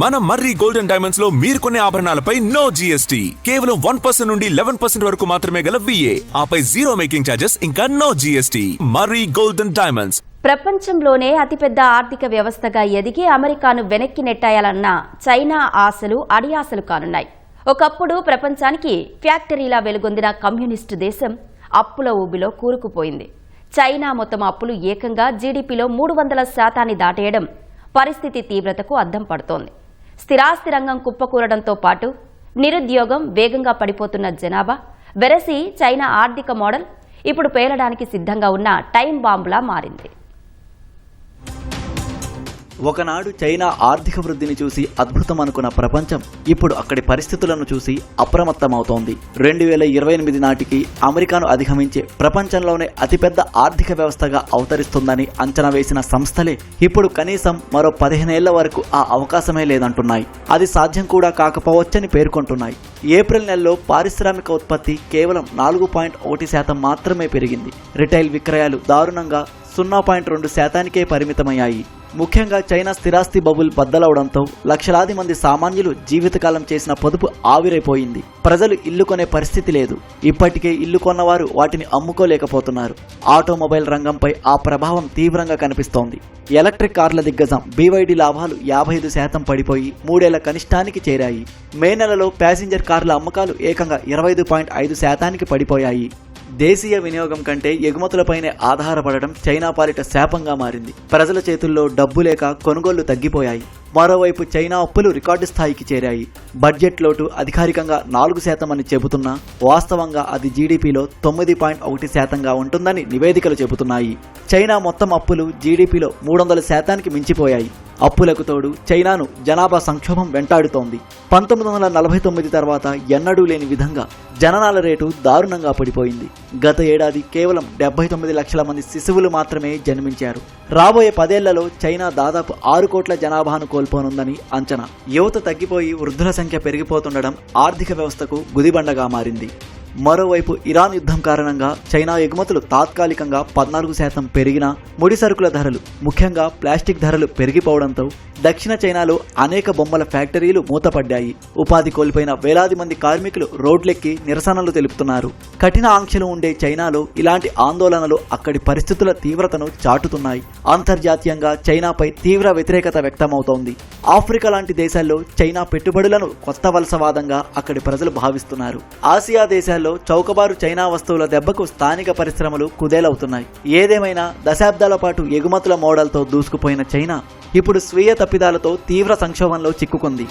మన మర్రి golden diamonds లో మీరు కొనే ఆభరణాలపై నో జీఎస్టీ, కేవలం 1% నుండి 11% వరకు మాత్రమే గల VA, ఆపై జీరో మేకింగ్ ఛార్జెస్, ఇంకా నో జీఎస్టీ. మర్రి గోల్డెన్ డైమండ్స్. ప్రపంచంలోనే అతిపెద్ద ఆర్థిక వ్యవస్థగా ఎదిగి అమెరికాను వెనక్కి నెట్టాయాలన్న చైనా ఆశలు అడియాసలు కానున్నాయి. ఒకప్పుడు ప్రపంచానికి ఫ్యాక్టరీలా వెలుగొందిన కమ్యూనిస్టు దేశం అప్పుల ఊబిలో కూరుకుపోయింది. చైనా మొత్తం అప్పులు ఏకంగా జీడీపీలో 300% దాటేయడం పరిస్థితి తీవ్రతకు అద్దం పడుతోంది. స్థిరాస్తి రంగం కుప్పకూలడంతో పాటు నిరుద్యోగం, వేగంగా పడిపోతున్న జనాభా వెరసి చైనా ఆర్థిక మోడల్ ఇప్పుడు పేలడానికి సిద్ధంగా ఉన్న టైం బాంబులా మారింది. ఒకనాడు చైనా ఆర్థిక వృద్ధిని చూసి అద్భుతం అనుకున్న ప్రపంచం ఇప్పుడు అక్కడి పరిస్థితులను చూసి అప్రమత్తమవుతోంది. 2028 నాటికి అమెరికాను అధిగమించే ప్రపంచంలోనే అతిపెద్ద ఆర్థిక వ్యవస్థగా అవతరిస్తుందని అంచనా వేసిన సంస్థలే ఇప్పుడు కనీసం మరో 15 ఏళ్ల వరకు ఆ అవకాశమే లేదంటున్నాయి. అది సాధ్యం కూడా కాకపోవచ్చని పేర్కొంటున్నాయి. ఏప్రిల్ నెలలో పారిశ్రామిక ఉత్పత్తి కేవలం 4.1% మాత్రమే పెరిగింది. రిటైల్ విక్రయాలు దారుణంగా 0.2%కే పరిమితమయ్యాయి. ముఖ్యంగా చైనా స్థిరాస్తి బబుల్ బద్దలవడంతో లక్షలాది మంది సామాన్యులు జీవితకాలం చేసిన పొదుపు ఆవిరైపోయింది. ప్రజలు ఇల్లు కొనే పరిస్థితి లేదు. ఇప్పటికే ఇల్లు కొన్నవారు వాటిని అమ్ముకోలేకపోతున్నారు. ఆటోమొబైల్ రంగంపై ఆ ప్రభావం తీవ్రంగా కనిపిస్తోంది. ఎలక్ట్రిక్ కార్ల దిగ్గజం BYD లాభాలు 55% పడిపోయి 3 ఏళ్ల కనిష్టానికి చేరాయి. మే నెలలో ప్యాసింజర్ కార్ల అమ్మకాలు ఏకంగా 25.5%కి పడిపోయాయి. దేశీయ వినియోగం కంటే ఎగుమతులపైనే ఆధారపడడం చైనా పాలిట శాపంగా మారింది. ప్రజల చేతుల్లో డబ్బు లేక కొనుగోళ్లు తగ్గిపోయాయి. మరోవైపు చైనా అప్పులు రికార్డు స్థాయికి చేరాయి. బడ్జెట్ లోటు అధికారికంగా 4% అని చెబుతున్నా వాస్తవంగా అది జీడీపీలో 9.1%గా ఉంటుందని నివేదికలు చెబుతున్నాయి. చైనా మొత్తం అప్పులు జీడీపీలో 300%కి మించిపోయాయి. అప్పులకు తోడు చైనాను జనాభా సంక్షోభం వెంటాడుతోంది. 1949 తర్వాత ఎన్నడూ లేని విధంగా జననాల రేటు దారుణంగా పడిపోయింది. గత ఏడాది కేవలం 79 లక్షల మంది శిశువులు మాత్రమే జన్మించారు. రాబోయే 10 ఏళ్లలో చైనా దాదాపు 6 కోట్ల జనాభాను కోల్పోనుందని అంచనా. యువత తగ్గిపోయి వృద్ధుల సంఖ్య పెరిగిపోతుండడం ఆర్థిక వ్యవస్థకు గుదిబండగా మారింది. మరోవైపు ఇరాన్ యుద్ధం కారణంగా చైనా ఎగుమతులు తాత్కాలికంగా 14% పెరిగినా ముడి సరుకుల ధరలు, ముఖ్యంగా ప్లాస్టిక్ ధరలు పెరిగిపోవడంతో దక్షిణ చైనాలో అనేక బొమ్మల ఫ్యాక్టరీలు మూతపడ్డాయి. ఉపాధి కోల్పోయిన వేలాది మంది కార్మికులు రోడ్లెక్కి నిరసనలు తెలుపుతున్నారు. కఠిన ఆంక్షలు ఉండే చైనాలో ఇలాంటి ఆందోళనలు అక్కడి పరిస్థితుల తీవ్రతను చాటుతున్నాయి. అంతర్జాతీయంగా చైనాపై తీవ్ర వ్యతిరేకత వ్యక్తమవుతోంది. ఆఫ్రికా లాంటి దేశాల్లో చైనా పెట్టుబడులను కొత్త వలసవాదంగా అక్కడి ప్రజలు భావిస్తున్నారు. ఆసియా దేశాల్లో చౌకబారు చైనా వస్తువుల దెబ్బకు స్థానిక పరిశ్రమలు కుదేలవుతున్నాయి. ఏదేమైనా దశాబ్దాల పాటు ఎగుమతుల మోడల్తో దూసుకుపోయిన చైనా ఇప్పుడు స్వీయ తప్పిదాలతో తీవ్ర సంక్షోభంలో చిక్కుకుంది.